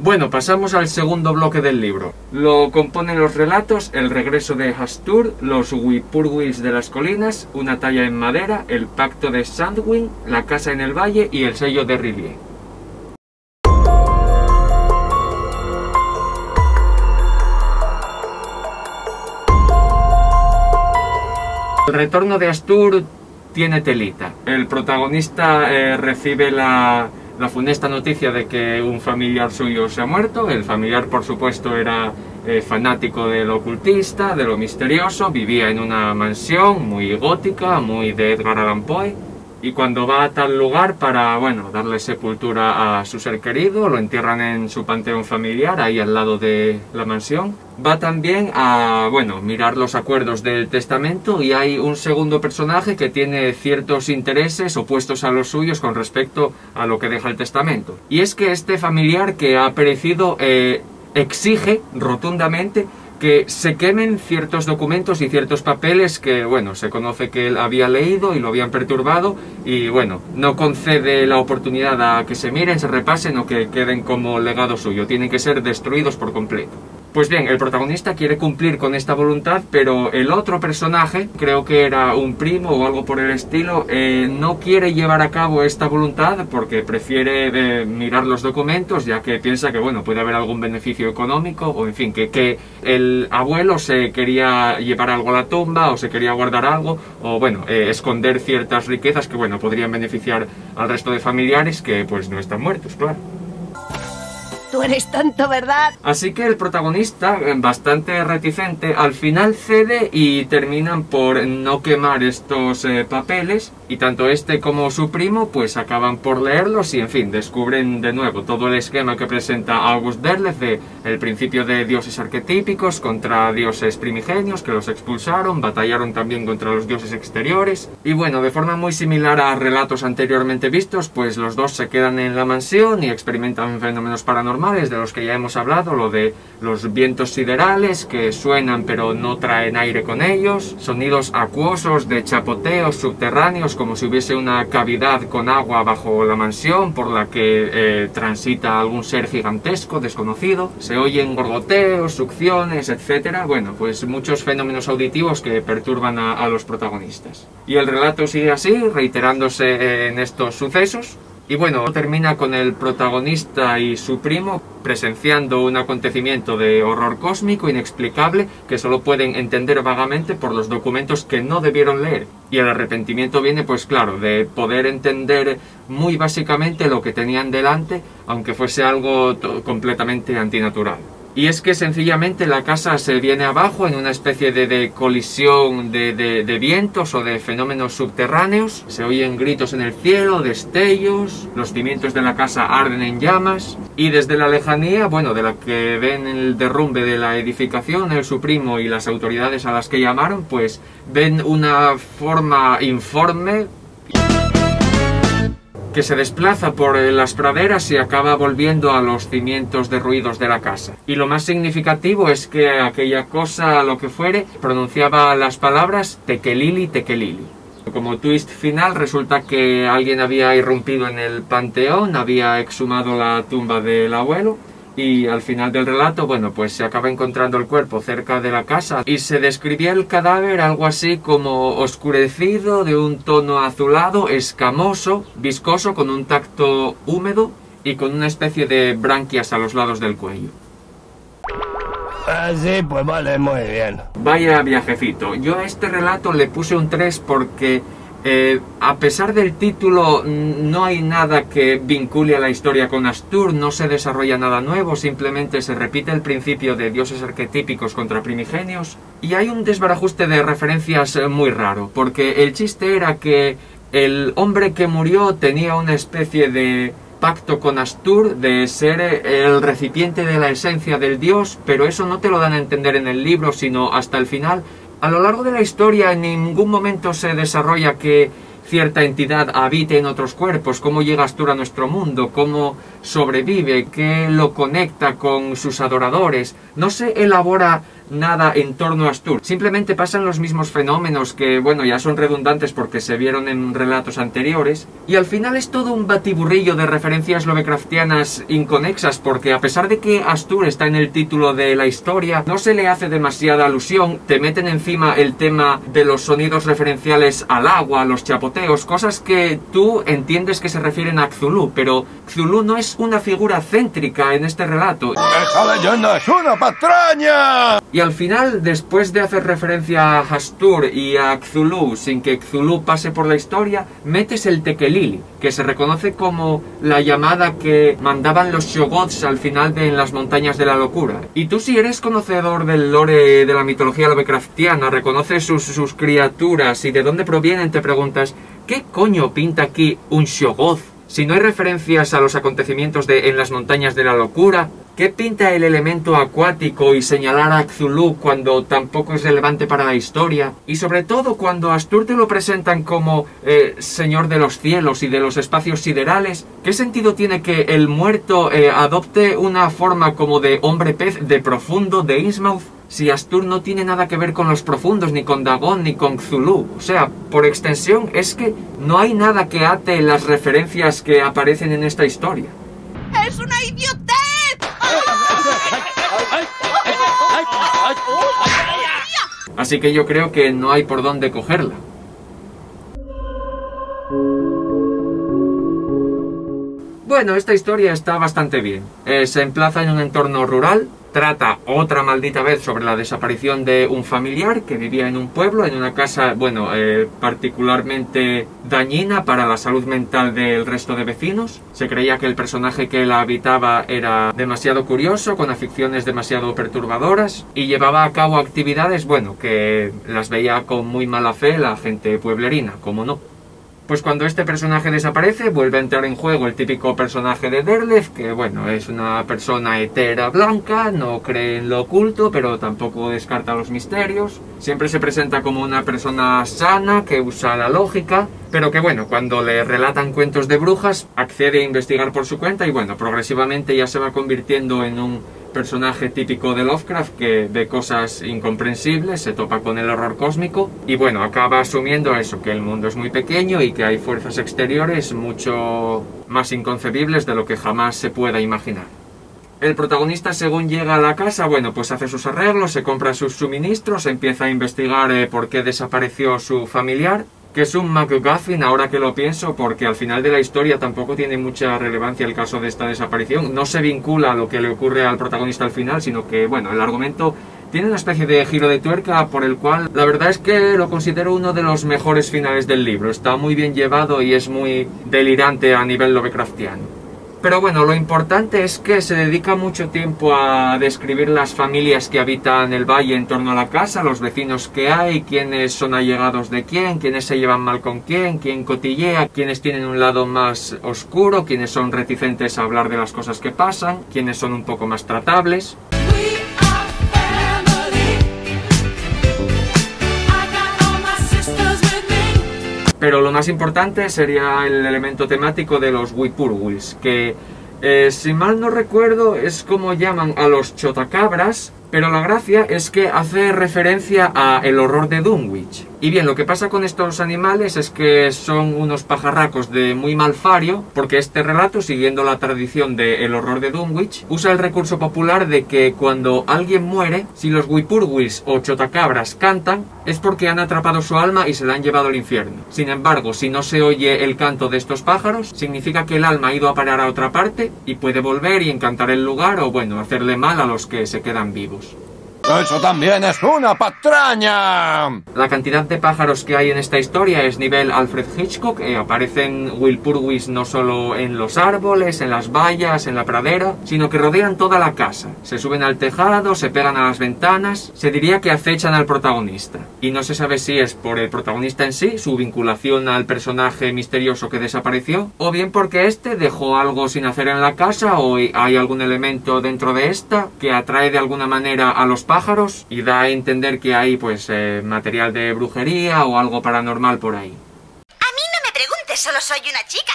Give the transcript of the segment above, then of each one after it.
Bueno, pasamos al segundo bloque del libro. Lo componen los relatos: el regreso de Hastur, los Whippoorwills de las colinas, una talla en madera, el pacto de Sandwin, la casa en el valle y el sello de Rillier. El retorno de Hastur tiene telita. El protagonista recibe la funesta noticia de que un familiar suyo se ha muerto. El familiar, por supuesto, era fanático de lo ocultista, de lo misterioso, vivía en una mansión muy gótica, muy de Edgar Allan Poe, y cuando va a tal lugar para, bueno, darle sepultura a su ser querido, lo entierran en su panteón familiar, ahí al lado de la mansión. Va también a, bueno, mirar los acuerdos del testamento, y hay un segundo personaje que tiene ciertos intereses opuestos a los suyos con respecto a lo que deja el testamento. Y es que este familiar que ha perecido exige rotundamente que se quemen ciertos documentos y ciertos papeles que, bueno, se conoce que él había leído y lo habían perturbado, y bueno, no concede la oportunidad a que se miren, se repasen o que queden como legado suyo. Tienen que ser destruidos por completo. Pues bien, el protagonista quiere cumplir con esta voluntad, pero el otro personaje, creo que era un primo o algo por el estilo, no quiere llevar a cabo esta voluntad porque prefiere mirar los documentos, ya que piensa que, bueno, puede haber algún beneficio económico, o en fin, que el abuelo se quería llevar algo a la tumba, o se quería guardar algo, o bueno, esconder ciertas riquezas que, bueno, podrían beneficiar al resto de familiares que pues no están muertos, claro. Tú eres tonto, ¿verdad? Así que el protagonista, bastante reticente, al final cede y terminan por no quemar estos papeles, y tanto este como su primo pues acaban por leerlos y, en fin, descubren de nuevo todo el esquema que presenta August Derleth de el principio de dioses arquetípicos contra dioses primigenios que los expulsaron, batallaron también contra los dioses exteriores, y bueno, de forma muy similar a relatos anteriormente vistos, pues los dos se quedan en la mansión y experimentan fenómenos paranormales de los que ya hemos hablado, lo de los vientos siderales que suenan pero no traen aire con ellos, sonidos acuosos de chapoteos subterráneos como si hubiese una cavidad con agua bajo la mansión por la que transita algún ser gigantesco desconocido, se oyen gorgoteos, succiones, etc. Bueno, pues muchos fenómenos auditivos que perturban a los protagonistas. Y el relato sigue así, reiterándose en estos sucesos. Y bueno, termina con el protagonista y su primo presenciando un acontecimiento de horror cósmico inexplicable que solo pueden entender vagamente por los documentos que no debieron leer. Y el arrepentimiento viene, pues claro, de poder entender muy básicamente lo que tenían delante, aunque fuese algo completamente antinatural. Y es que sencillamente la casa se viene abajo en una especie de colisión de vientos o de fenómenos subterráneos. Se oyen gritos en el cielo, destellos, los cimientos de la casa arden en llamas. Y desde la lejanía, bueno, de la que ven el derrumbe de la edificación, el su primo y las autoridades a las que llamaron, pues ven una forma informe que se desplaza por las praderas y acaba volviendo a los cimientos derruidos de la casa. Y lo más significativo es que aquella cosa, lo que fuere, pronunciaba las palabras Tekelili, Tekelili. Como twist final resulta que alguien había irrumpido en el panteón, había exhumado la tumba del abuelo, y al final del relato, bueno, pues se acaba encontrando el cuerpo cerca de la casa y se describía el cadáver algo así como oscurecido, de un tono azulado, escamoso, viscoso, con un tacto húmedo y con una especie de branquias a los lados del cuello. Ah, sí, pues vale, muy bien. Vaya viajecito. Yo a este relato le puse un 3 porque a pesar del título no hay nada que vincule a la historia con Hastur, no se desarrolla nada nuevo, simplemente se repite el principio de dioses arquetípicos contra primigenios, y hay un desbarajuste de referencias muy raro, porque el chiste era que el hombre que murió tenía una especie de pacto con Hastur de ser el recipiente de la esencia del dios, pero eso no te lo dan a entender en el libro sino hasta el final. A lo largo de la historia en ningún momento se desarrolla que cierta entidad habite en otros cuerpos, cómo llega Hastur a nuestro mundo, cómo sobrevive, qué lo conecta con sus adoradores. No se elabora nada en torno a Astur. Simplemente pasan los mismos fenómenos que, bueno, ya son redundantes porque se vieron en relatos anteriores. Y al final es todo un batiburrillo de referencias lovecraftianas inconexas, porque a pesar de que Astur está en el título de la historia, no se le hace demasiada alusión. Te meten encima el tema de los sonidos referenciales al agua, los chapoteos, cosas que tú entiendes que se refieren a Cthulhu, pero Cthulhu no es una figura céntrica en este relato. ¡Esa leyenda es una patraña! Y al final, después de hacer referencia a Hastur y a Cthulhu sin que Cthulhu pase por la historia, metes el Tekelili, que se reconoce como la llamada que mandaban los Shoggoths al final de En las montañas de la locura. Y tú, si eres conocedor del lore de la mitología lovecraftiana, reconoces sus criaturas y de dónde provienen, te preguntas, ¿qué coño pinta aquí un Shoggoth? Si no hay referencias a los acontecimientos de En las montañas de la locura, ¿qué pinta el elemento acuático y señalar a Cthulhu cuando tampoco es relevante para la historia? Y sobre todo cuando a Astur te lo presentan como señor de los cielos y de los espacios siderales, ¿qué sentido tiene que el muerto adopte una forma como de hombre pez de profundo de Innsmouth? Si Astur no tiene nada que ver con los profundos, ni con Dagon, ni con Cthulhu. O sea, por extensión, es que no hay nada que ate las referencias que aparecen en esta historia. ¡Es una idiotez! Así que yo creo que no hay por dónde cogerla. Bueno, esta historia está bastante bien. Se emplaza en un entorno rural. Trata otra maldita vez sobre la desaparición de un familiar que vivía en un pueblo, en una casa, bueno, particularmente dañina para la salud mental del resto de vecinos. Se creía que el personaje que la habitaba era demasiado curioso, con aficiones demasiado perturbadoras, y llevaba a cabo actividades, bueno, que las veía con muy mala fe la gente pueblerina, como no. Pues cuando este personaje desaparece, vuelve a entrar en juego el típico personaje de Derleth, que bueno, es una persona hetera blanca, no cree en lo oculto, pero tampoco descarta los misterios. Siempre se presenta como una persona sana, que usa la lógica, pero que bueno, cuando le relatan cuentos de brujas, accede a investigar por su cuenta y bueno, progresivamente ya se va convirtiendo en un personaje típico de Lovecraft que ve cosas incomprensibles, se topa con el horror cósmico y bueno, acaba asumiendo eso, que el mundo es muy pequeño y que hay fuerzas exteriores mucho más inconcebibles de lo que jamás se pueda imaginar. El protagonista, según llega a la casa, bueno, pues hace sus arreglos, se compra sus suministros, empieza a investigar por qué desapareció su familiar, que es un MacGuffin ahora que lo pienso, porque al final de la historia tampoco tiene mucha relevancia el caso de esta desaparición. No se vincula a lo que le ocurre al protagonista al final, sino que, bueno, el argumento tiene una especie de giro de tuerca por el cual la verdad es que lo considero uno de los mejores finales del libro. Está muy bien llevado y es muy delirante a nivel lovecraftiano. Pero bueno, lo importante es que se dedica mucho tiempo a describir las familias que habitan el valle en torno a la casa, los vecinos que hay, quiénes son allegados de quién, quiénes se llevan mal con quién cotillea, quiénes tienen un lado más oscuro, quiénes son reticentes a hablar de las cosas que pasan, quiénes son un poco más tratables. Pero lo más importante sería el elemento temático de los Whippoorwills, que si mal no recuerdo es como llaman a los chotacabras, pero la gracia es que hace referencia a el horror de Dunwich. Y bien, lo que pasa con estos animales es que son unos pajarracos de muy mal fario, porque este relato, siguiendo la tradición de El horror de Dunwich, usa el recurso popular de que cuando alguien muere, si los Whippoorwills o chotacabras cantan, es porque han atrapado su alma y se la han llevado al infierno. Sin embargo, si no se oye el canto de estos pájaros, significa que el alma ha ido a parar a otra parte y puede volver y encantar el lugar o, bueno, hacerle mal a los que se quedan vivos. ¡Eso también es una patraña! La cantidad de pájaros que hay en esta historia es nivel Alfred Hitchcock. Aparecen Whippoorwills no solo en los árboles, en las vallas, en la pradera, sino que rodean toda la casa. Se suben al tejado, se pegan a las ventanas, se diría que acechan al protagonista. Y no se sabe si es por el protagonista en sí, su vinculación al personaje misterioso que desapareció, o bien porque este dejó algo sin hacer en la casa o hay algún elemento dentro de esta que atrae de alguna manera a los pájaros y da a entender que hay pues material de brujería o algo paranormal por ahí. A mí no me preguntes, solo soy una chica.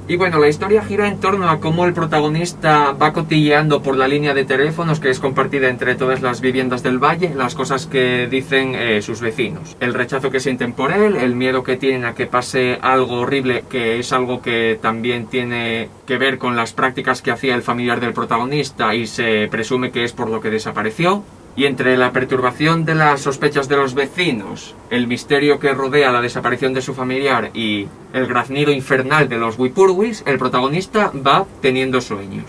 Y bueno, la historia gira en torno a cómo el protagonista va cotilleando por la línea de teléfonos que es compartida entre todas las viviendas del valle, las cosas que dicen sus vecinos. El rechazo que sienten por él, el miedo que tienen a que pase algo horrible, que es algo que también tiene que ver con las prácticas que hacía el familiar del protagonista y se presume que es por lo que desapareció. Y entre la perturbación de las sospechas de los vecinos, el misterio que rodea la desaparición de su familiar y el graznido infernal de los Whippoorwills, el protagonista va teniendo sueños.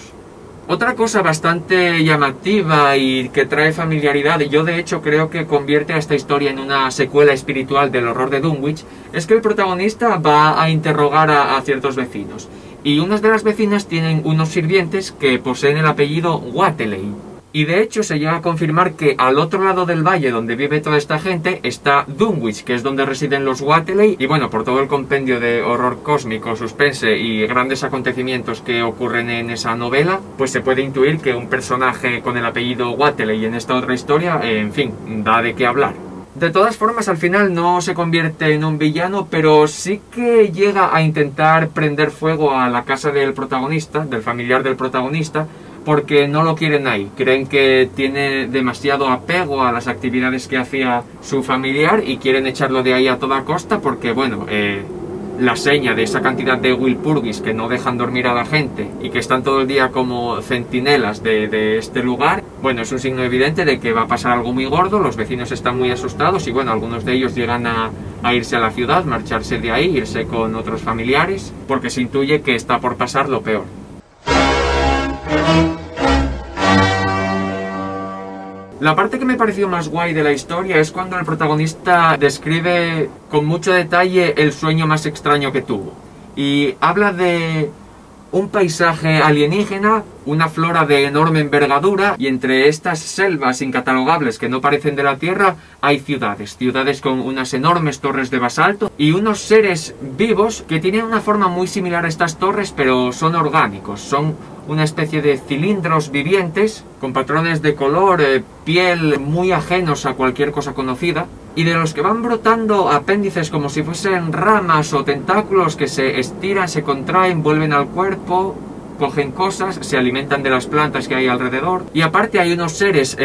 Otra cosa bastante llamativa y que trae familiaridad, y yo de hecho creo que convierte a esta historia en una secuela espiritual del horror de Dunwich, es que el protagonista va a interrogar a ciertos vecinos. Y unas de las vecinas tienen unos sirvientes que poseen el apellido Whateley. Y de hecho se llega a confirmar que al otro lado del valle donde vive toda esta gente está Dunwich, que es donde residen los Whateley. Y bueno, por todo el compendio de horror cósmico, suspense y grandes acontecimientos que ocurren en esa novela, pues se puede intuir que un personaje con el apellido Whateley en esta otra historia, en fin, da de qué hablar. De todas formas, al final no se convierte en un villano, pero sí que llega a intentar prender fuego a la casa del protagonista, del familiar del protagonista, porque no lo quieren ahí. Creen que tiene demasiado apego a las actividades que hacía su familiar y quieren echarlo de ahí a toda costa porque, bueno, la seña de esa cantidad de Whippoorwills que no dejan dormir a la gente y que están todo el día como centinelas de este lugar, bueno, es un signo evidente de que va a pasar algo muy gordo. Los vecinos están muy asustados y, bueno, algunos de ellos llegan a irse a la ciudad, marcharse de ahí, irse con otros familiares, porque se intuye que está por pasar lo peor. La parte que me pareció más guay de la historia es cuando el protagonista describe con mucho detalle el sueño más extraño que tuvo. Y habla de un paisaje alienígena, una flora de enorme envergadura, y entre estas selvas incatalogables que no parecen de la Tierra hay ciudades con unas enormes torres de basalto y unos seres vivos que tienen una forma muy similar a estas torres, pero son orgánicos, son una especie de cilindros vivientes con patrones de color, piel muy ajenos a cualquier cosa conocida, y de los que van brotando apéndices como si fuesen ramas o tentáculos que se estiran, se contraen, vuelven al cuerpo, cogen cosas, se alimentan de las plantas que hay alrededor. Y aparte hay unos seres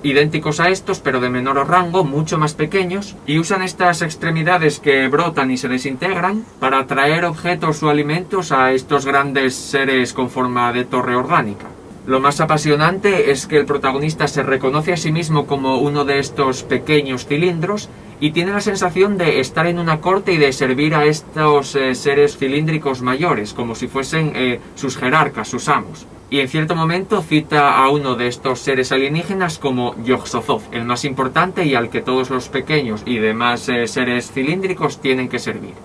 idénticos a estos, pero de menor rango, mucho más pequeños, y usan estas extremidades que brotan y se desintegran para atraer objetos o alimentos a estos grandes seres con forma de torre orgánica. Lo más apasionante es que el protagonista se reconoce a sí mismo como uno de estos pequeños cilindros y tiene la sensación de estar en una corte y de servir a estos seres cilíndricos mayores, como si fuesen sus jerarcas, sus amos. Y en cierto momento cita a uno de estos seres alienígenas como Yog-Sothoth, el más importante y al que todos los pequeños y demás seres cilíndricos tienen que servir.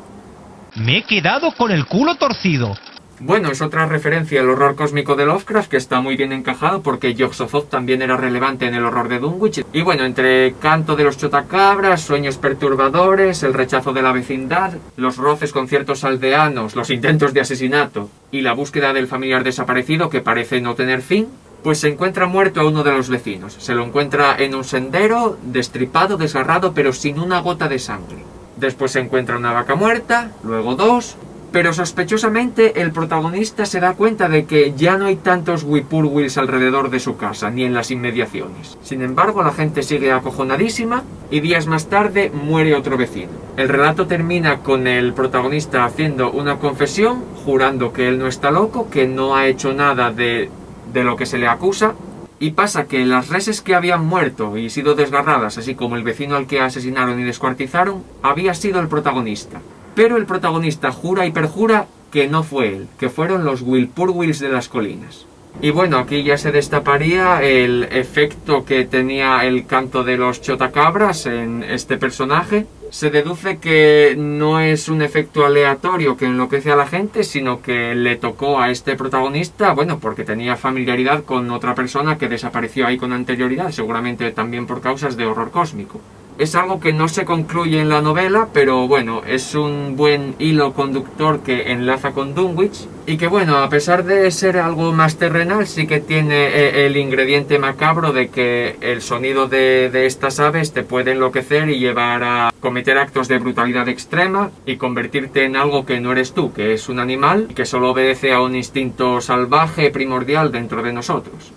Me he quedado con el culo torcido. Bueno, es otra referencia al horror cósmico de Lovecraft que está muy bien encajado porque Yog-Sothoth también era relevante en el horror de Dunwich. Y bueno, entre canto de los chotacabras, sueños perturbadores, el rechazo de la vecindad, los roces con ciertos aldeanos, los intentos de asesinato y la búsqueda del familiar desaparecido que parece no tener fin, pues se encuentra muerto a uno de los vecinos. Se lo encuentra en un sendero, destripado, desgarrado, pero sin una gota de sangre. Después se encuentra una vaca muerta, luego dos. Pero sospechosamente el protagonista se da cuenta de que ya no hay tantos Whippoorwills alrededor de su casa, ni en las inmediaciones. Sin embargo, la gente sigue acojonadísima y días más tarde muere otro vecino. El relato termina con el protagonista haciendo una confesión, jurando que él no está loco, que no ha hecho nada de lo que se le acusa. Y pasa que las reses que habían muerto y sido desgarradas, así como el vecino al que asesinaron y descuartizaron, había sido el protagonista. Pero el protagonista jura y perjura que no fue él, que fueron los Whippoorwills de las colinas. Y bueno, aquí ya se destaparía el efecto que tenía el canto de los chotacabras en este personaje. Se deduce que no es un efecto aleatorio que enloquece a la gente, sino que le tocó a este protagonista, bueno, porque tenía familiaridad con otra persona que desapareció ahí con anterioridad, seguramente también por causas de horror cósmico. Es algo que no se concluye en la novela, pero bueno, es un buen hilo conductor que enlaza con Dunwich y que bueno, a pesar de ser algo más terrenal, sí que tiene el ingrediente macabro de que el sonido de estas aves te puede enloquecer y llevar a cometer actos de brutalidad extrema y convertirte en algo que no eres tú, que es un animal que solo obedece a un instinto salvaje primordial dentro de nosotros.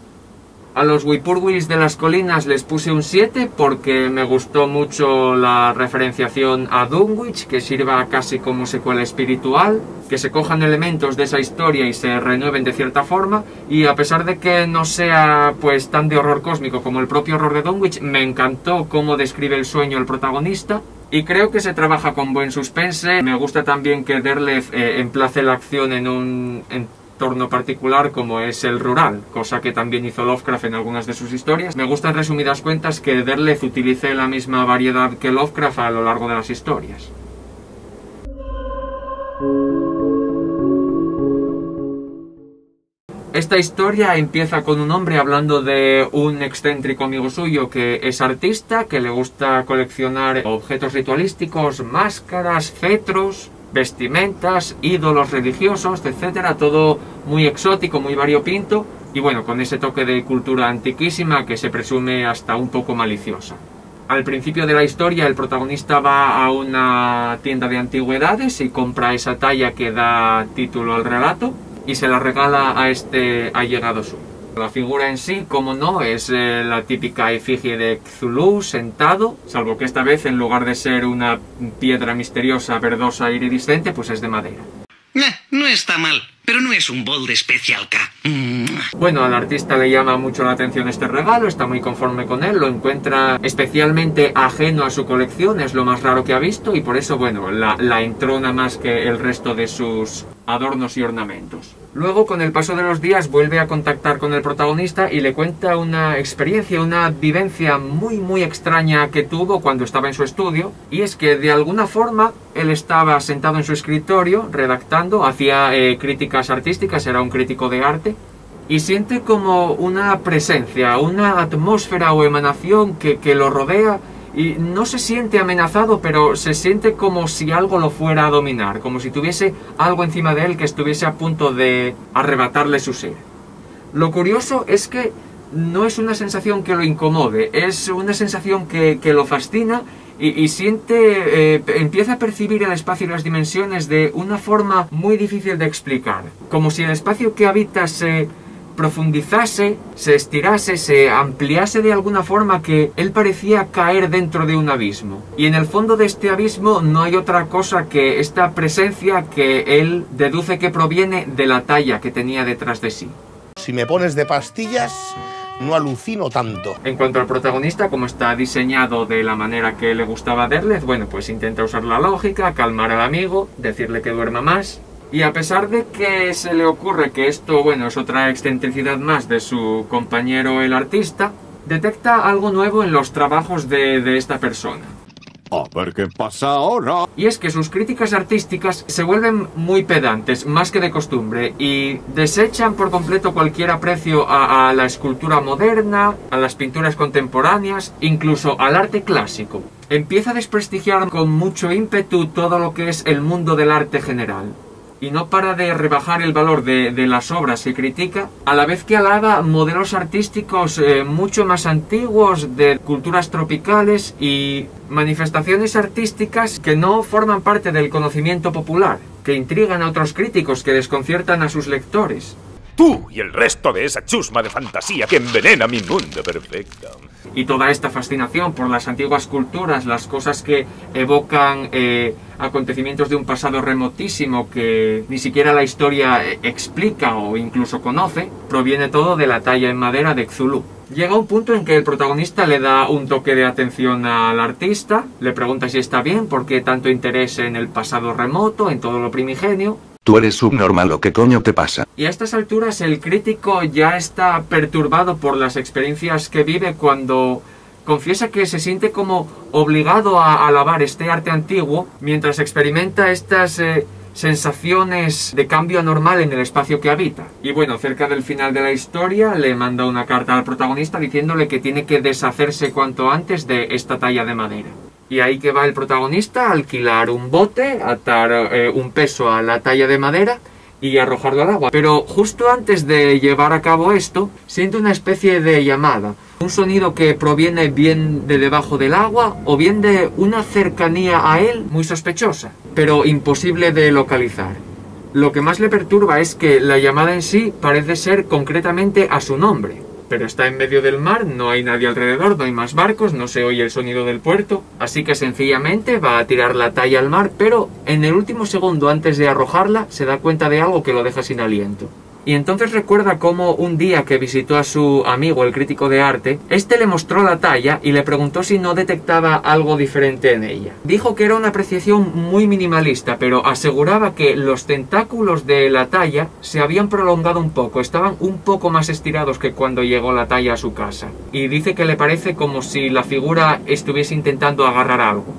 A los Whippoorwills de las colinas les puse un 7 porque me gustó mucho la referenciación a Dunwich, que sirva casi como secuela espiritual, que se cojan elementos de esa historia y se renueven de cierta forma, y a pesar de que no sea pues tan de horror cósmico como el propio horror de Dunwich, me encantó cómo describe el sueño el protagonista. Y creo que se trabaja con buen suspense. Me gusta también que Derleth emplace la acción en un entorno particular como es el rural, cosa que también hizo Lovecraft en algunas de sus historias. Me gusta en resumidas cuentas que Derleth utilice la misma variedad que Lovecraft a lo largo de las historias. Esta historia empieza con un hombre hablando de un excéntrico amigo suyo que es artista, que le gusta coleccionar objetos ritualísticos, máscaras, cetros, vestimentas, ídolos religiosos, etcétera, todo muy exótico, muy variopinto y bueno, con ese toque de cultura antiquísima que se presume hasta un poco maliciosa. Al principio de la historia el protagonista va a una tienda de antigüedades y compra esa talla que da título al relato y se la regala a este allegado suyo. La figura en sí, como no, es la típica efigie de Cthulhu sentado, salvo que esta vez en lugar de ser una piedra misteriosa, verdosa e iridiscente, pues es de madera. No está mal, pero no es un bol de Special K. Bueno, al artista le llama mucho la atención este regalo, está muy conforme con él, lo encuentra especialmente ajeno a su colección, es lo más raro que ha visto y por eso, bueno, la entrona más que el resto de sus adornos y ornamentos. Luego, con el paso de los días, vuelve a contactar con el protagonista y le cuenta una experiencia, una vivencia muy extraña que tuvo cuando estaba en su estudio, y es que de alguna forma él estaba sentado en su escritorio redactando, hacía críticas artísticas, era un crítico de arte, y siente como una presencia, una atmósfera o emanación que lo rodea. Y no se siente amenazado, pero se siente como si algo lo fuera a dominar, como si tuviese algo encima de él que estuviese a punto de arrebatarle su ser. Lo curioso es que no es una sensación que lo incomode, es una sensación que lo fascina y siente, empieza a percibir el espacio y las dimensiones de una forma muy difícil de explicar, como si el espacio que habita se profundizase, se estirase, se ampliase de alguna forma que él parecía caer dentro de un abismo. Y en el fondo de este abismo no hay otra cosa que esta presencia que él deduce que proviene de la talla que tenía detrás de sí. Si me pones de pastillas, no alucino tanto. En cuanto al protagonista, como está diseñado de la manera que le gustaba a Derleth, bueno, pues intenta usar la lógica, calmar al amigo, decirle que duerma más. Y a pesar de que se le ocurre que esto, bueno, es otra excentricidad más de su compañero el artista, detecta algo nuevo en los trabajos de esta persona. A ver qué pasa ahora. Y es que sus críticas artísticas se vuelven muy pedantes, más que de costumbre, y desechan por completo cualquier aprecio a la escultura moderna, a las pinturas contemporáneas, incluso al arte clásico. Empieza a desprestigiar con mucho ímpetu todo lo que es el mundo del arte general. Y no para de rebajar el valor de las obras que critica, a la vez que alaba modelos artísticos mucho más antiguos de culturas tropicales y manifestaciones artísticas que no forman parte del conocimiento popular, que intrigan a otros críticos, que desconciertan a sus lectores. Tú y el resto de esa chusma de fantasía que envenena mi mundo perfecto. Y toda esta fascinación por las antiguas culturas, las cosas que evocan acontecimientos de un pasado remotísimo que ni siquiera la historia explica o incluso conoce, proviene todo de la talla en madera de Cthulhu. Llega un punto en que el protagonista le da un toque de atención al artista, le pregunta si está bien, por qué tanto interés en el pasado remoto, en todo lo primigenio. Tú eres subnormal, ¿o qué coño te pasa? Y a estas alturas el crítico ya está perturbado por las experiencias que vive cuando confiesa que se siente como obligado a alabar este arte antiguo mientras experimenta estas sensaciones de cambio anormal en el espacio que habita. Y bueno, cerca del final de la historia le manda una carta al protagonista diciéndole que tiene que deshacerse cuanto antes de esta talla de madera. Y ahí que va el protagonista a alquilar un bote, atar un peso a la talla de madera y arrojarlo al agua. Pero justo antes de llevar a cabo esto, siente una especie de llamada. Un sonido que proviene bien de debajo del agua o bien de una cercanía a él muy sospechosa, pero imposible de localizar. Lo que más le perturba es que la llamada en sí parece ser concretamente a su nombre. Pero está en medio del mar, no hay nadie alrededor, no hay más barcos, no se oye el sonido del puerto. Así que sencillamente va a tirar la talla al mar, pero en el último segundo antes de arrojarla se da cuenta de algo que lo deja sin aliento. Y entonces recuerda cómo un día que visitó a su amigo el crítico de arte, este le mostró la talla y le preguntó si no detectaba algo diferente en ella. Dijo que era una apreciación muy minimalista, pero aseguraba que los tentáculos de la talla se habían prolongado un poco, estaban un poco más estirados que cuando llegó la talla a su casa. Y dice que le parece como si la figura estuviese intentando agarrar algo.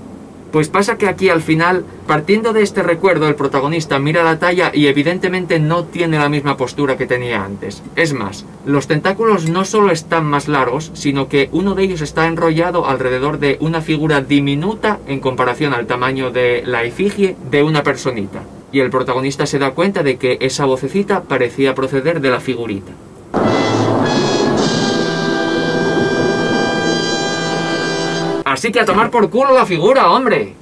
Pues pasa que aquí al final, partiendo de este recuerdo, el protagonista mira la talla y evidentemente no tiene la misma postura que tenía antes. Es más, los tentáculos no solo están más largos, sino que uno de ellos está enrollado alrededor de una figura diminuta en comparación al tamaño de la efigie de una personita. Y el protagonista se da cuenta de que esa vocecita parecía proceder de la figurita. Así que a tomar por culo la figura, hombre.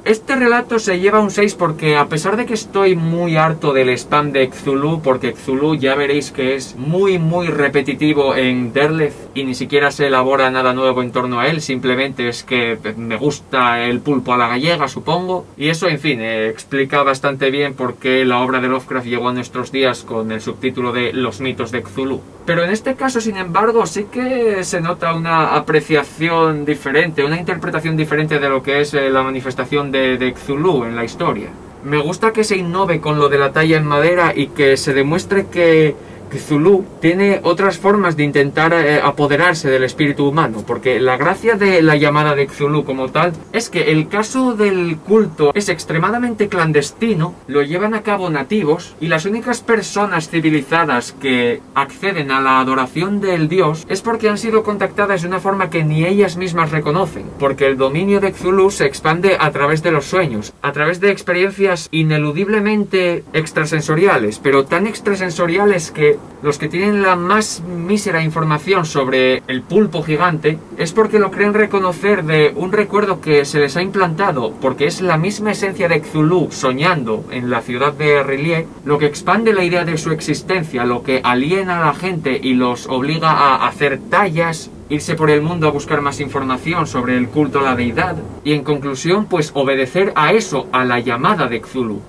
Este relato se lleva un 6 porque, a pesar de que estoy muy harto del spam de Cthulhu, porque Cthulhu ya veréis que es muy repetitivo en Derleth y ni siquiera se elabora nada nuevo en torno a él, simplemente es que me gusta el pulpo a la gallega, supongo. Y eso, en fin, explica bastante bien por qué la obra de Lovecraft llegó a nuestros días con el subtítulo de Los mitos de Cthulhu. Pero en este caso, sin embargo, sí que se nota una apreciación diferente, una interpretación diferente de lo que es la manifestación de Cthulhu en la historia. Me gusta que se innove con lo de la talla en madera y que se demuestre que Cthulhu tiene otras formas de intentar apoderarse del espíritu humano, porque la gracia de la llamada de Cthulhu como tal es que el caso del culto es extremadamente clandestino, lo llevan a cabo nativos y las únicas personas civilizadas que acceden a la adoración del dios es porque han sido contactadas de una forma que ni ellas mismas reconocen, porque el dominio de Cthulhu se expande a través de los sueños, a través de experiencias ineludiblemente extrasensoriales, pero tan extrasensoriales que los que tienen la más mísera información sobre el pulpo gigante es porque lo creen reconocer de un recuerdo que se les ha implantado, porque es la misma esencia de Cthulhu soñando en la ciudad de R'lyeh lo que expande la idea de su existencia, lo que aliena a la gente y los obliga a hacer tallas, irse por el mundo a buscar más información sobre el culto a la deidad y, en conclusión, pues obedecer a eso, a la llamada de Cthulhu.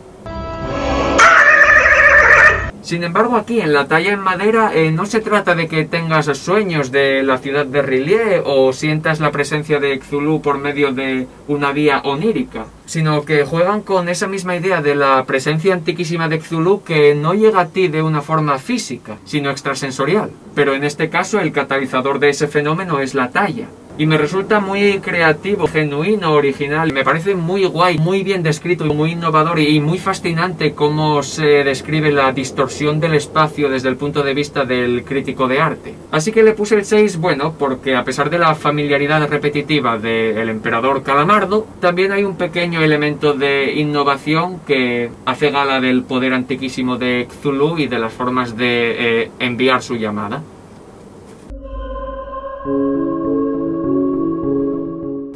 Sin embargo, aquí en la talla en madera no se trata de que tengas sueños de la ciudad de R'lyeh o sientas la presencia de Cthulhu por medio de una vía onírica, sino que juegan con esa misma idea de la presencia antiquísima de Cthulhu que no llega a ti de una forma física, sino extrasensorial. Pero en este caso el catalizador de ese fenómeno es la talla. Y me resulta muy creativo, genuino, original. Me parece muy guay, muy bien descrito, muy innovador y muy fascinante cómo se describe la distorsión del espacio desde el punto de vista del crítico de arte. Así que le puse el 6, bueno, porque a pesar de la familiaridad repetitiva del emperador Calamardo, también hay un pequeño elemento de innovación que hace gala del poder antiquísimo de Cthulhu y de las formas de enviar su llamada.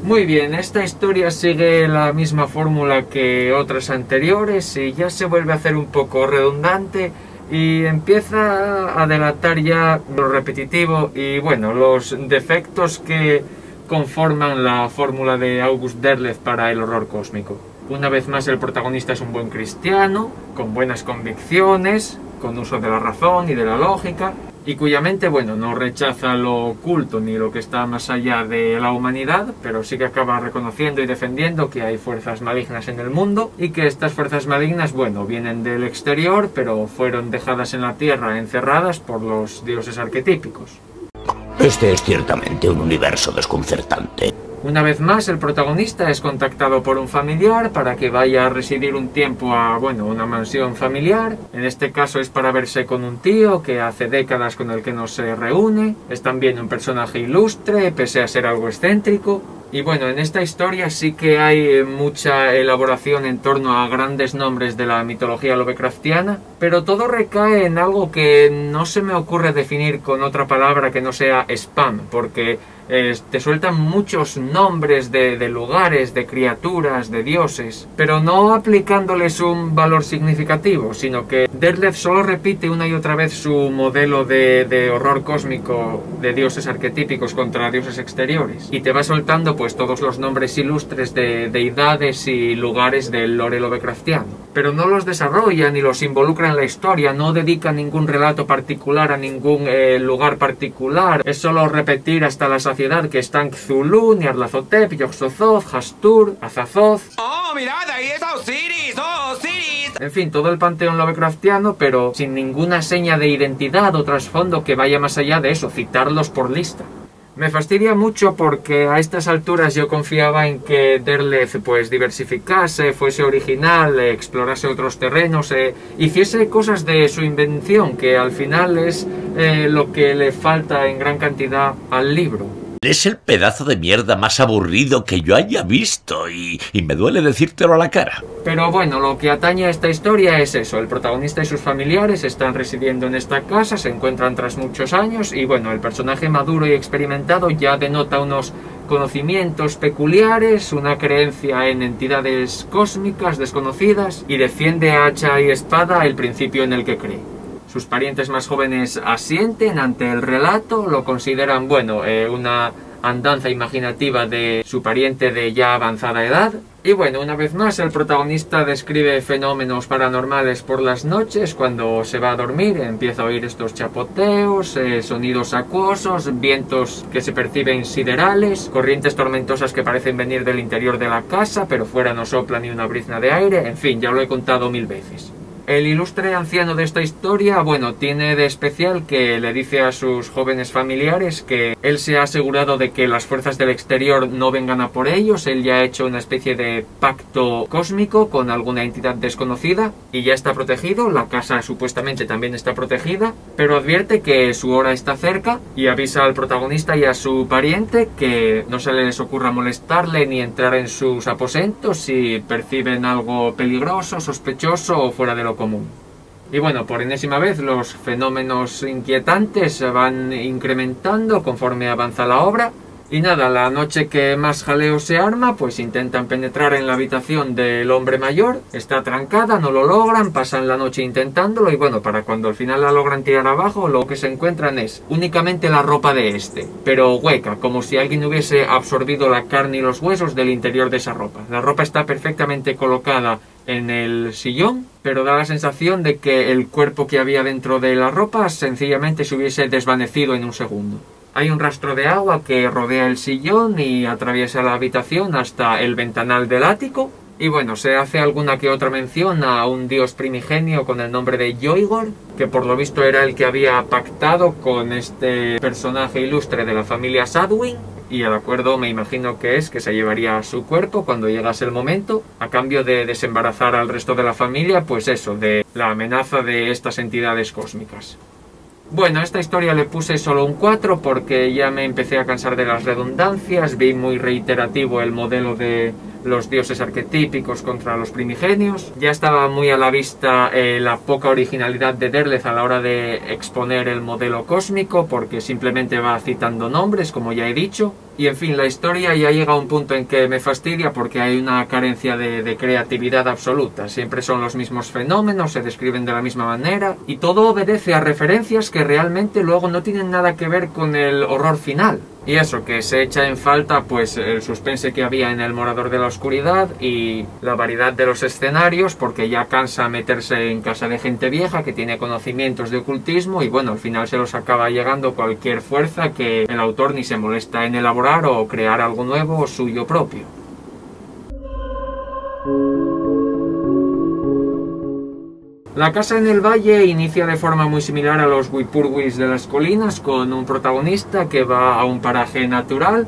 Muy bien, esta historia sigue la misma fórmula que otras anteriores y ya se vuelve a hacer un poco redundante y empieza a delatar ya lo repetitivo y, bueno, los defectos que conforman la fórmula de August Derleth para el horror cósmico. Una vez más, el protagonista es un buen cristiano, con buenas convicciones, con uso de la razón y de la lógica, y cuya mente, bueno, no rechaza lo oculto ni lo que está más allá de la humanidad, pero sí que acaba reconociendo y defendiendo que hay fuerzas malignas en el mundo y que estas fuerzas malignas, bueno, vienen del exterior, pero fueron dejadas en la Tierra encerradas por los dioses arquetípicos. Este es ciertamente un universo desconcertante. Una vez más, el protagonista es contactado por un familiar para que vaya a residir un tiempo a, una mansión familiar. En este caso es para verse con un tío que hace décadas con el que no se reúne. Es también un personaje ilustre, pese a ser algo excéntrico. Y bueno, en esta historia sí que hay mucha elaboración en torno a grandes nombres de la mitología lovecraftiana, pero todo recae en algo que no se me ocurre definir con otra palabra que no sea spam, porque te sueltan muchos nombres de lugares, de criaturas, de dioses, pero no aplicándoles un valor significativo, sino que Derleth solo repite una y otra vez su modelo de horror cósmico de dioses arquetípicos contra dioses exteriores, y te va soltando pues todos los nombres ilustres de deidades y lugares del lore lovecraftiano, pero no los desarrolla ni los involucra en la historia, no dedica ningún relato particular a ningún lugar particular, es solo repetir hasta la saciedad que están Cthulhu, Nyarlathotep, Yog-Sothoth, Hastur, Azathoth... ¡Oh, mirad, ahí está Osiris! ¡Oh, Osiris! En fin, todo el panteón lovecraftiano, pero sin ninguna seña de identidad o trasfondo que vaya más allá de eso, citarlos por lista. Me fastidia mucho porque a estas alturas yo confiaba en que Derleth pues diversificase, fuese original, explorase otros terrenos, hiciese cosas de su invención, que al final es lo que le falta en gran cantidad al libro. Es el pedazo de mierda más aburrido que yo haya visto y me duele decírtelo a la cara. Pero bueno, lo que atañe a esta historia es eso. El protagonista y sus familiares están residiendo en esta casa, se encuentran tras muchos años y bueno, el personaje maduro y experimentado ya denota unos conocimientos peculiares, una creencia en entidades cósmicas desconocidas y defiende a hacha y espada el principio en el que cree. Sus parientes más jóvenes asienten ante el relato, lo consideran, una andanza imaginativa de su pariente de ya avanzada edad. Y bueno, una vez más el protagonista describe fenómenos paranormales por las noches cuando se va a dormir, empieza a oír estos chapoteos, sonidos acuosos, vientos que se perciben siderales, corrientes tormentosas que parecen venir del interior de la casa, pero fuera no sopla ni una brizna de aire, en fin, ya lo he contado 1000 veces. El ilustre anciano de esta historia, tiene de especial que le dice a sus jóvenes familiares que él se ha asegurado de que las fuerzas del exterior no vengan a por ellos, él ya ha hecho una especie de pacto cósmico con alguna entidad desconocida y ya está protegido, la casa supuestamente también está protegida, pero advierte que su hora está cerca y avisa al protagonista y a su pariente que no se les ocurra molestarle ni entrar en sus aposentos si perciben algo peligroso, sospechoso o fuera de lo común. Y bueno, por enésima vez los fenómenos inquietantes se van incrementando conforme avanza la obra. Y nada, la noche que más jaleo se arma, pues intentan penetrar en la habitación del hombre mayor, está trancada, no lo logran, pasan la noche intentándolo y bueno, para cuando al final la logran tirar abajo, lo que se encuentran es únicamente la ropa de este, pero hueca, como si alguien hubiese absorbido la carne y los huesos del interior de esa ropa. La ropa está perfectamente colocada en el sillón, pero da la sensación de que el cuerpo que había dentro de la ropa sencillamente se hubiese desvanecido en un segundo. Hay un rastro de agua que rodea el sillón y atraviesa la habitación hasta el ventanal del ático. Y bueno, se hace alguna que otra mención a un dios primigenio con el nombre de Yoigor, que por lo visto era el que había pactado con este personaje ilustre de la familia Sadwin. Y el acuerdo me imagino que es que se llevaría su cuerpo cuando llegase el momento, a cambio de desembarazar al resto de la familia, pues eso, de la amenaza de estas entidades cósmicas. Bueno, a esta historia le puse solo un 4 porque ya me empecé a cansar de las redundancias, vi muy reiterativo el modelo de los dioses arquetípicos contra los primigenios. Ya estaba muy a la vista la poca originalidad de Derleth a la hora de exponer el modelo cósmico, porque simplemente va citando nombres, como ya he dicho. Y en fin, la historia ya llega a un punto en que me fastidia porque hay una carencia de creatividad absoluta. Siempre son los mismos fenómenos, se describen de la misma manera y todo obedece a referencias que realmente luego no tienen nada que ver con el horror final. Y eso, que se echa en falta pues el suspense que había en El Morador de la Oscuridad y la variedad de los escenarios, porque ya cansa meterse en casa de gente vieja que tiene conocimientos de ocultismo y bueno, al final se los acaba llegando cualquier fuerza que el autor ni se molesta en elaborar o crear algo nuevo suyo propio. La casa en el valle inicia de forma muy similar a los Wipurwis de las colinas, con un protagonista que va a un paraje natural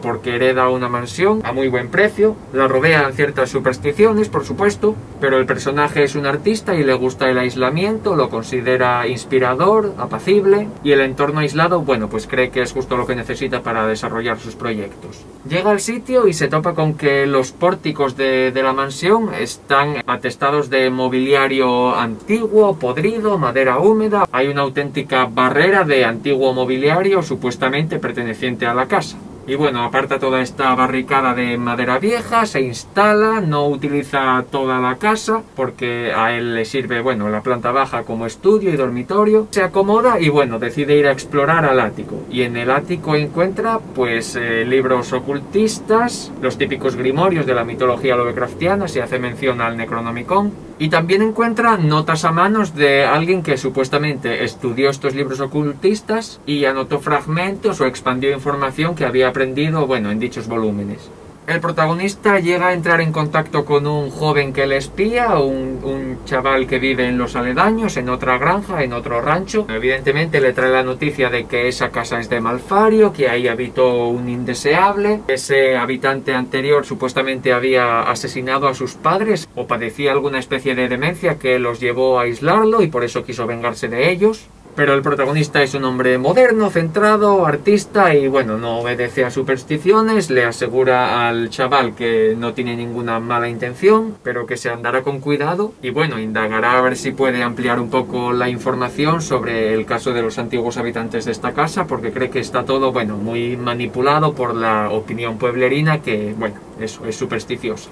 porque hereda una mansión a muy buen precio. La rodean ciertas supersticiones, por supuesto, pero el personaje es un artista y le gusta el aislamiento, lo considera inspirador, apacible, y el entorno aislado, bueno, pues cree que es justo lo que necesita para desarrollar sus proyectos. Llega al sitio y se topa con que los pórticos de la mansión están atestados de mobiliario antiguo, podrido, madera húmeda. Hay una auténtica barrera de antiguo mobiliario supuestamente perteneciente a la casa. Y bueno, aparta toda esta barricada de madera vieja, se instala, no utiliza toda la casa porque a él le sirve, bueno, la planta baja como estudio y dormitorio. Se acomoda y bueno, decide ir a explorar al ático. Y en el ático encuentra pues libros ocultistas, los típicos grimorios de la mitología lovecraftiana, se hace mención al Necronomicon. Y también encuentra notas a manos de alguien que supuestamente estudió estos libros ocultistas y anotó fragmentos o expandió información que había aprendido, bueno, en dichos volúmenes. El protagonista llega a entrar en contacto con un joven que le espía, un chaval que vive en los aledaños, en otra granja, en otro rancho. Evidentemente le trae la noticia de que esa casa es de Malfario, que ahí habitó un indeseable. Ese habitante anterior supuestamente había asesinado a sus padres o padecía alguna especie de demencia que los llevó a aislarlo y por eso quiso vengarse de ellos. Pero el protagonista es un hombre moderno, centrado, artista y bueno, no obedece a supersticiones, le asegura al chaval que no tiene ninguna mala intención, pero que se andará con cuidado y bueno, indagará a ver si puede ampliar un poco la información sobre el caso de los antiguos habitantes de esta casa, porque cree que está todo, bueno, muy manipulado por la opinión pueblerina que, bueno, eso es supersticiosa.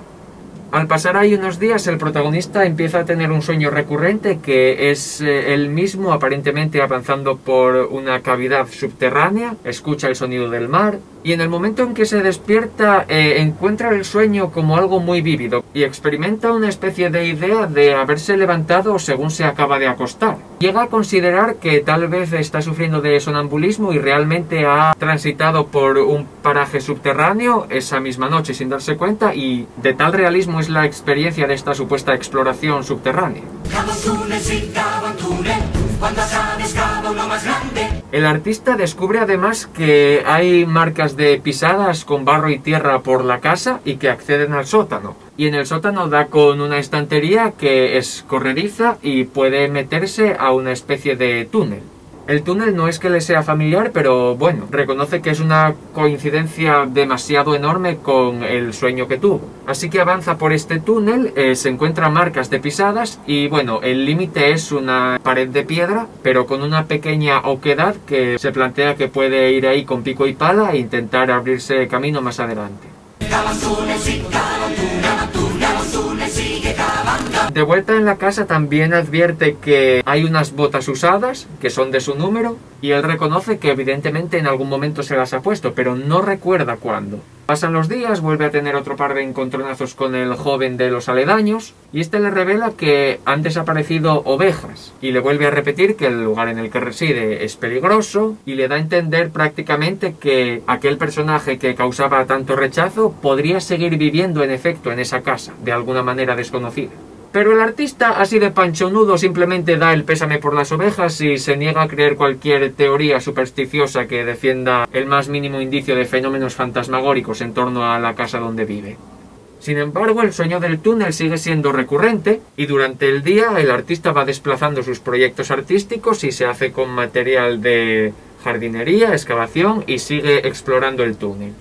Al pasar ahí unos días, el protagonista empieza a tener un sueño recurrente que es él mismo aparentemente avanzando por una cavidad subterránea, escucha el sonido del mar y en el momento en que se despierta encuentra el sueño como algo muy vívido y experimenta una especie de idea de haberse levantado según se acaba de acostar. Llega a considerar que tal vez está sufriendo de sonambulismo y realmente ha transitado por un paraje subterráneo esa misma noche sin darse cuenta y de tal realismo es la experiencia de esta supuesta exploración subterránea. El artista descubre además que hay marcas de pisadas con barro y tierra por la casa y que acceden al sótano. Y en el sótano da con una estantería que es corrediza y puede meterse a una especie de túnel. El túnel no es que le sea familiar, pero bueno, reconoce que es una coincidencia demasiado enorme con el sueño que tuvo. Así que avanza por este túnel, se encuentra marcas de pisadas y bueno, el límite es una pared de piedra, pero con una pequeña oquedad que se plantea que puede ir ahí con pico y pala e intentar abrirse camino más adelante. De vuelta en la casa también advierte que hay unas botas usadas, que son de su número, y él reconoce que evidentemente en algún momento se las ha puesto, pero no recuerda cuándo. Pasan los días, vuelve a tener otro par de encontronazos con el joven de los aledaños, y este le revela que han desaparecido ovejas, y le vuelve a repetir que el lugar en el que reside es peligroso, y le da a entender prácticamente que aquel personaje que causaba tanto rechazo podría seguir viviendo en efecto en esa casa, de alguna manera desconocida. Pero el artista, así de panchonudo, simplemente da el pésame por las ovejas y se niega a creer cualquier teoría supersticiosa que defienda el más mínimo indicio de fenómenos fantasmagóricos en torno a la casa donde vive. Sin embargo, el sueño del túnel sigue siendo recurrente y durante el día el artista va desplazando sus proyectos artísticos y se hace con material de jardinería, excavación y sigue explorando el túnel.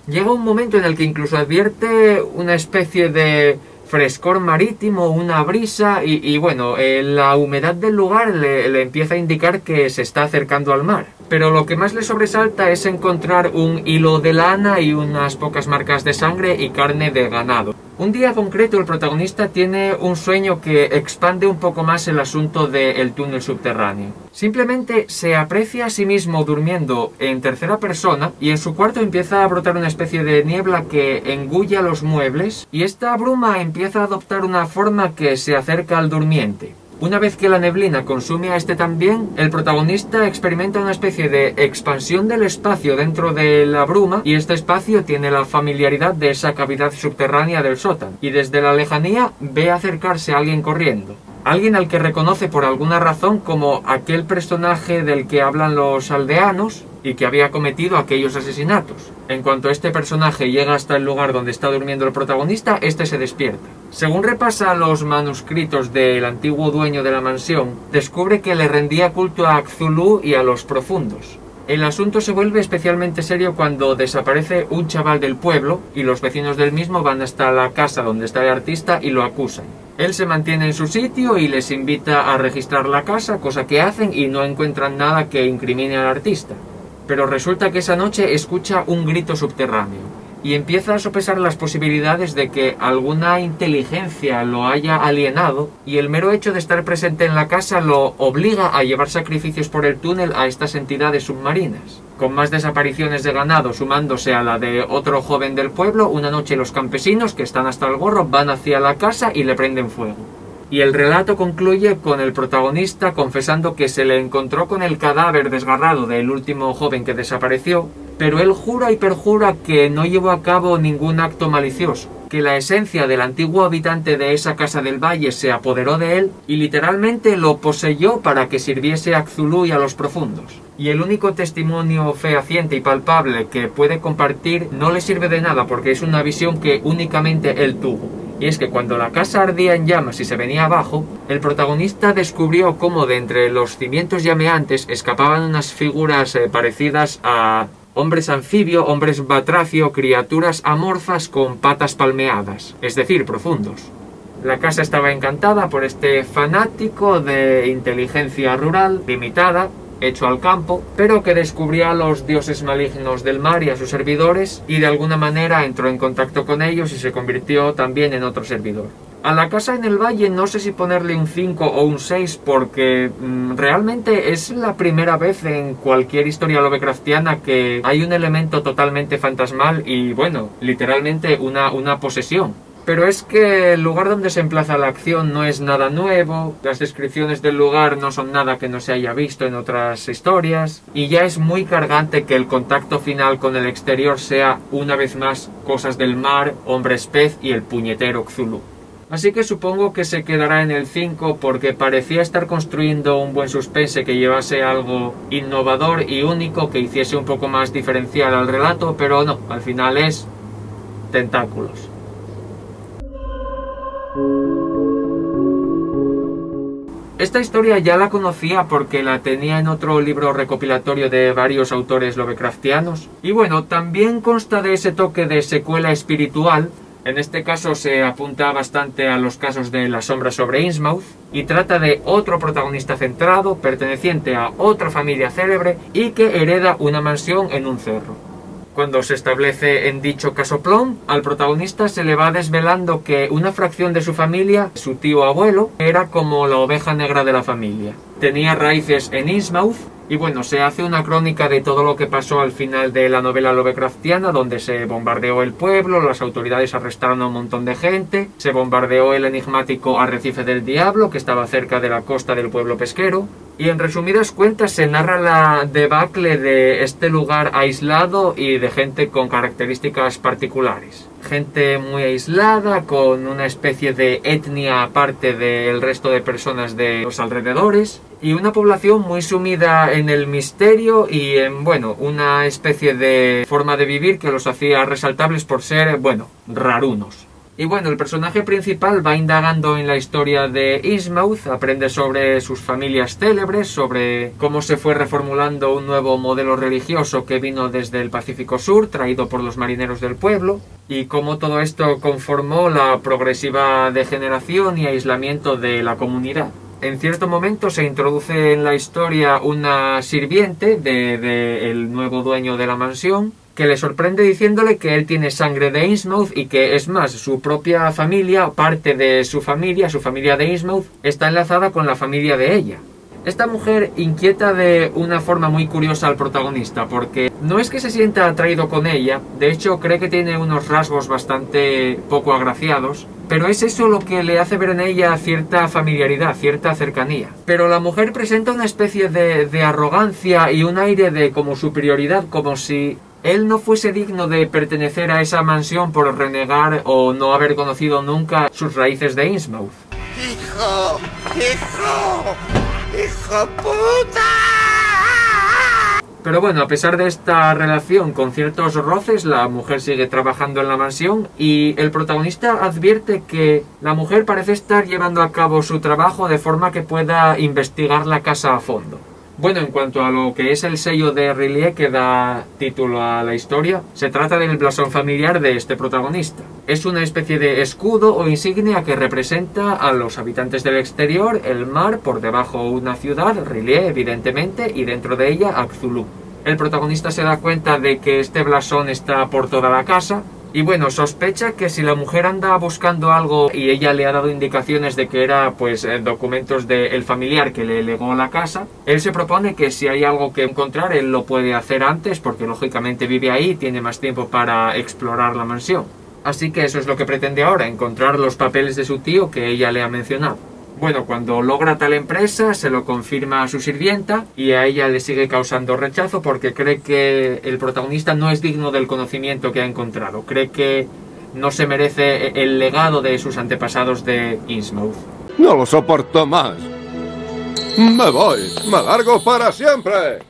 Llega un momento en el que incluso advierte una especie de frescor marítimo, una brisa y bueno, la humedad del lugar le empieza a indicar que se está acercando al mar. Pero lo que más le sobresalta es encontrar un hilo de lana y unas pocas marcas de sangre y carne de ganado. Un día concreto el protagonista tiene un sueño que expande un poco más el asunto del túnel subterráneo. Simplemente se aprecia a sí mismo durmiendo en tercera persona y en su cuarto empieza a brotar una especie de niebla que engulla los muebles y esta bruma empieza a adoptar una forma que se acerca al durmiente. Una vez que la neblina consume a este también, el protagonista experimenta una especie de expansión del espacio dentro de la bruma y este espacio tiene la familiaridad de esa cavidad subterránea del sótano y desde la lejanía ve acercarse a alguien corriendo. Alguien al que reconoce por alguna razón como aquel personaje del que hablan los aldeanos y que había cometido aquellos asesinatos. En cuanto este personaje llega hasta el lugar donde está durmiendo el protagonista, este se despierta. Según repasa los manuscritos del antiguo dueño de la mansión, descubre que le rendía culto a Cthulhu y a los profundos. El asunto se vuelve especialmente serio cuando desaparece un chaval del pueblo y los vecinos del mismo van hasta la casa donde está el artista y lo acusan. Él se mantiene en su sitio y les invita a registrar la casa, cosa que hacen y no encuentran nada que incrimine al artista. Pero resulta que esa noche escucha un grito subterráneo y empieza a sopesar las posibilidades de que alguna inteligencia lo haya alienado y el mero hecho de estar presente en la casa lo obliga a llevar sacrificios por el túnel a estas entidades submarinas. Con más desapariciones de ganado sumándose a la de otro joven del pueblo, una noche los campesinos, que están hasta el gorro, van hacia la casa y le prenden fuego. Y el relato concluye con el protagonista confesando que se le encontró con el cadáver desgarrado del último joven que desapareció, pero él jura y perjura que no llevó a cabo ningún acto malicioso, que la esencia del antiguo habitante de esa casa del valle se apoderó de él y literalmente lo poseyó para que sirviese a Cthulhu y a los profundos. Y el único testimonio fehaciente y palpable que puede compartir no le sirve de nada porque es una visión que únicamente él tuvo. Y es que cuando la casa ardía en llamas y se venía abajo, el protagonista descubrió cómo de entre los cimientos llameantes escapaban unas figuras parecidas a hombres anfibio, hombres batracio, criaturas amorfas con patas palmeadas, es decir, profundos. La casa estaba encantada por este fanático de inteligencia rural, limitada, hecho al campo, pero que descubría a los dioses malignos del mar y a sus servidores y de alguna manera entró en contacto con ellos y se convirtió también en otro servidor. A la casa en el valle no sé si ponerle un 5 o un 6 porque realmente es la primera vez en cualquier historia lovecraftiana que hay un elemento totalmente fantasmal y bueno, literalmente una posesión. Pero es que el lugar donde se emplaza la acción no es nada nuevo, las descripciones del lugar no son nada que no se haya visto en otras historias, y ya es muy cargante que el contacto final con el exterior sea, una vez más, cosas del mar, hombres pez y el puñetero Cthulhu. Así que supongo que se quedará en el 5 porque parecía estar construyendo un buen suspense que llevase algo innovador y único que hiciese un poco más diferencial al relato, pero no, al final es tentáculos. Esta historia ya la conocía porque la tenía en otro libro recopilatorio de varios autores lovecraftianos. Y bueno, también consta de ese toque de secuela espiritual. En este caso se apunta bastante a los casos de La sombra sobre Innsmouth y trata de otro protagonista centrado, perteneciente a otra familia célebre y que hereda una mansión en un cerro. Cuando se establece en dicho casoplón, al protagonista se le va desvelando que una fracción de su familia, su tío abuelo, era como la oveja negra de la familia. Tenía raíces en Innsmouth y bueno, se hace una crónica de todo lo que pasó al final de la novela lovecraftiana, donde se bombardeó el pueblo, las autoridades arrestaron a un montón de gente, se bombardeó el enigmático Arrecife del Diablo, que estaba cerca de la costa del pueblo pesquero, y en resumidas cuentas se narra la debacle de este lugar aislado y de gente con características particulares. Gente muy aislada, con una especie de etnia aparte del resto de personas de los alrededores, y una población muy sumida en el misterio y en, bueno, una especie de forma de vivir que los hacía resaltables por ser, bueno, rarunos. Y bueno, el personaje principal va indagando en la historia de Innsmouth, aprende sobre sus familias célebres, sobre cómo se fue reformulando un nuevo modelo religioso que vino desde el Pacífico Sur, traído por los marineros del pueblo, y cómo todo esto conformó la progresiva degeneración y aislamiento de la comunidad. En cierto momento se introduce en la historia una sirviente del nuevo dueño de la mansión, que le sorprende diciéndole que él tiene sangre de Innsmouth y que, es más, su propia familia, parte de su familia de Innsmouth, está enlazada con la familia de ella. Esta mujer inquieta de una forma muy curiosa al protagonista, porque no es que se sienta atraído con ella, de hecho cree que tiene unos rasgos bastante poco agraciados, pero es eso lo que le hace ver en ella cierta familiaridad, cierta cercanía. Pero la mujer presenta una especie de arrogancia y un aire de como superioridad, como si él no fuese digno de pertenecer a esa mansión por renegar o no haber conocido nunca sus raíces de Innsmouth. ¡Hijo! ¡Hijo! ¡Hijo puta! Pero bueno, a pesar de esta relación con ciertos roces, la mujer sigue trabajando en la mansión y el protagonista advierte que la mujer parece estar llevando a cabo su trabajo de forma que pueda investigar la casa a fondo. Bueno, en cuanto a lo que es el sello de Rillié que da título a la historia, se trata del blasón familiar de este protagonista. Es una especie de escudo o insignia que representa a los habitantes del exterior, el mar, por debajo una ciudad, Rillié evidentemente, y dentro de ella a Cthulhu. El protagonista se da cuenta de que este blasón está por toda la casa, y bueno, sospecha que si la mujer anda buscando algo y ella le ha dado indicaciones de que era pues documentos del familiar que le legó la casa, él se propone que si hay algo que encontrar él lo puede hacer antes porque lógicamente vive ahí y tiene más tiempo para explorar la mansión. Así que eso es lo que pretende ahora, encontrar los papeles de su tío que ella le ha mencionado. Bueno, cuando logra tal empresa, se lo confirma a su sirvienta y a ella le sigue causando rechazo porque cree que el protagonista no es digno del conocimiento que ha encontrado. Cree que no se merece el legado de sus antepasados de Innsmouth. No lo soporto más. Me voy, me largo para siempre.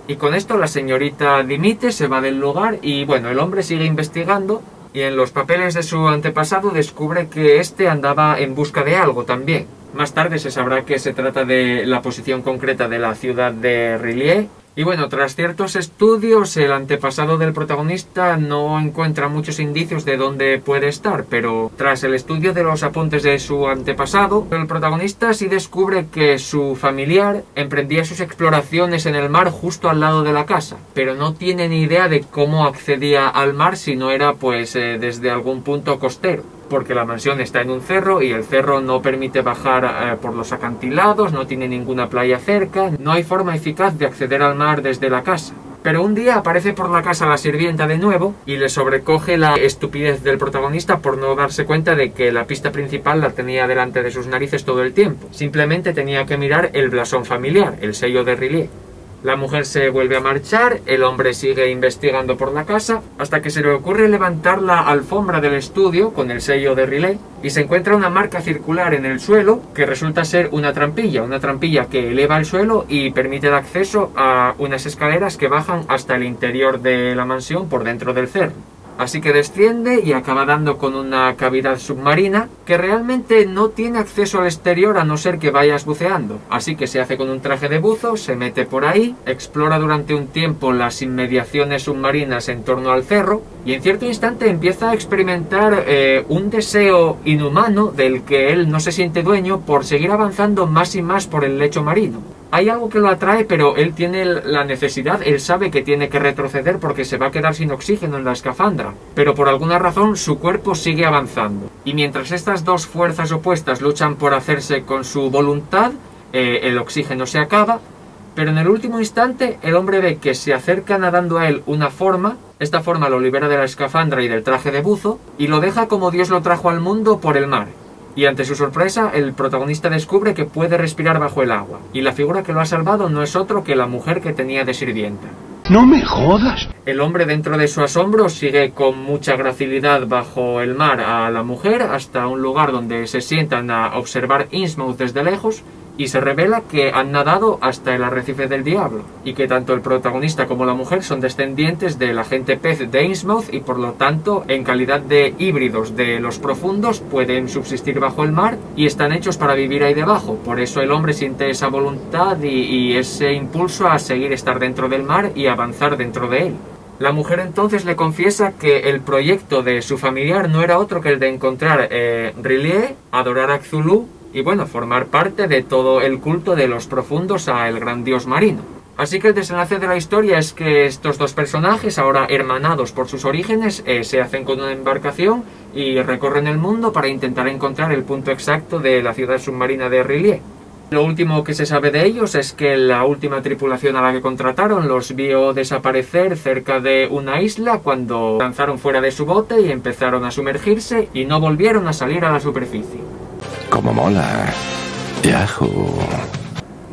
Y con esto la señorita dimite, se va del lugar y bueno, el hombre sigue investigando. Y en los papeles de su antepasado descubre que este andaba en busca de algo también. Más tarde se sabrá que se trata de la posición concreta de la ciudad de Rillié. Y bueno, tras ciertos estudios, el antepasado del protagonista no encuentra muchos indicios de dónde puede estar, pero tras el estudio de los apuntes de su antepasado, el protagonista sí descubre que su familiar emprendía sus exploraciones en el mar justo al lado de la casa, pero no tiene ni idea de cómo accedía al mar si no era pues desde algún punto costero. Porque la mansión está en un cerro y el cerro no permite bajar por los acantilados, no tiene ninguna playa cerca, no hay forma eficaz de acceder al mar desde la casa. Pero un día aparece por la casa la sirvienta de nuevo y le sobrecoge la estupidez del protagonista por no darse cuenta de que la pista principal la tenía delante de sus narices todo el tiempo. Simplemente tenía que mirar el blasón familiar, el sello de Rillié. La mujer se vuelve a marchar, el hombre sigue investigando por la casa, hasta que se le ocurre levantar la alfombra del estudio con el sello de Rillié y se encuentra una marca circular en el suelo que resulta ser una trampilla que eleva el suelo y permite el acceso a unas escaleras que bajan hasta el interior de la mansión por dentro del cerro. Así que desciende y acaba dando con una cavidad submarina que realmente no tiene acceso al exterior a no ser que vayas buceando. Así que se hace con un traje de buzo, se mete por ahí, explora durante un tiempo las inmediaciones submarinas en torno al cerro y en cierto instante empieza a experimentar un deseo inhumano del que él no se siente dueño por seguir avanzando más y más por el lecho marino. Hay algo que lo atrae, pero él tiene la necesidad, él sabe que tiene que retroceder porque se va a quedar sin oxígeno en la escafandra, pero por alguna razón su cuerpo sigue avanzando. Y mientras estas dos fuerzas opuestas luchan por hacerse con su voluntad, el oxígeno se acaba, pero en el último instante el hombre ve que se acerca nadando a él una forma, esta forma lo libera de la escafandra y del traje de buzo, y lo deja como Dios lo trajo al mundo por el mar. Y ante su sorpresa, el protagonista descubre que puede respirar bajo el agua, y la figura que lo ha salvado no es otro que la mujer que tenía de sirvienta. ¡No me jodas! El hombre, dentro de su asombro, sigue con mucha gracilidad bajo el mar a la mujer hasta un lugar donde se sientan a observar Innsmouth desde lejos, y se revela que han nadado hasta el arrecife del diablo, y que tanto el protagonista como la mujer son descendientes del agente pez de Innsmouth y por lo tanto, en calidad de híbridos de los profundos, pueden subsistir bajo el mar y están hechos para vivir ahí debajo. Por eso el hombre siente esa voluntad y ese impulso a seguir estar dentro del mar y avanzar dentro de él. La mujer entonces le confiesa que el proyecto de su familiar no era otro que el de encontrar Rillié, adorar a Cthulhu y bueno, formar parte de todo el culto de los profundos a el gran dios marino. Así que el desenlace de la historia es que estos dos personajes, ahora hermanados por sus orígenes, se hacen con una embarcación y recorren el mundo para intentar encontrar el punto exacto de la ciudad submarina de Rillié. Lo último que se sabe de ellos es que la última tripulación a la que contrataron los vio desaparecer cerca de una isla cuando lanzaron fuera de su bote y empezaron a sumergirse y no volvieron a salir a la superficie. Como mola. Yahoo.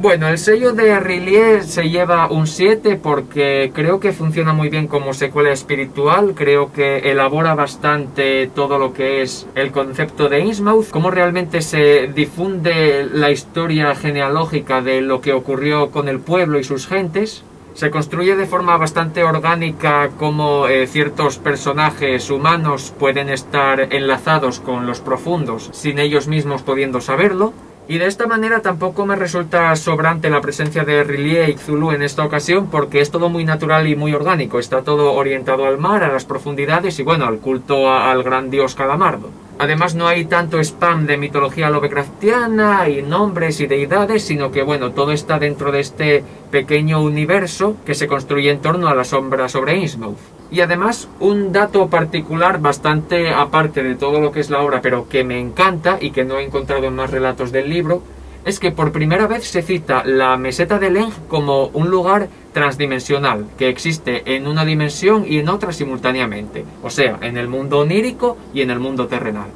Bueno, el sello de R'lyeh se lleva un 7 porque creo que funciona muy bien como secuela espiritual, creo que elabora bastante todo lo que es el concepto de Innsmouth, cómo realmente se difunde la historia genealógica de lo que ocurrió con el pueblo y sus gentes. Se construye de forma bastante orgánica cómo ciertos personajes humanos pueden estar enlazados con los profundos sin ellos mismos pudiendo saberlo. Y de esta manera tampoco me resulta sobrante la presencia de R'lyeh y Cthulhu en esta ocasión porque es todo muy natural y muy orgánico. Está todo orientado al mar, a las profundidades y bueno, al culto al gran dios Calamardo. Además no hay tanto spam de mitología lovecraftiana y nombres y deidades, sino que bueno, todo está dentro de este pequeño universo que se construye en torno a la sombra sobre Innsmouth. Y además un dato particular bastante aparte de todo lo que es la obra, pero que me encanta y que no he encontrado en más relatos del libro, es que por primera vez se cita la meseta de Leng como un lugar transdimensional, que existe en una dimensión y en otra simultáneamente, o sea, en el mundo onírico y en el mundo terrenal.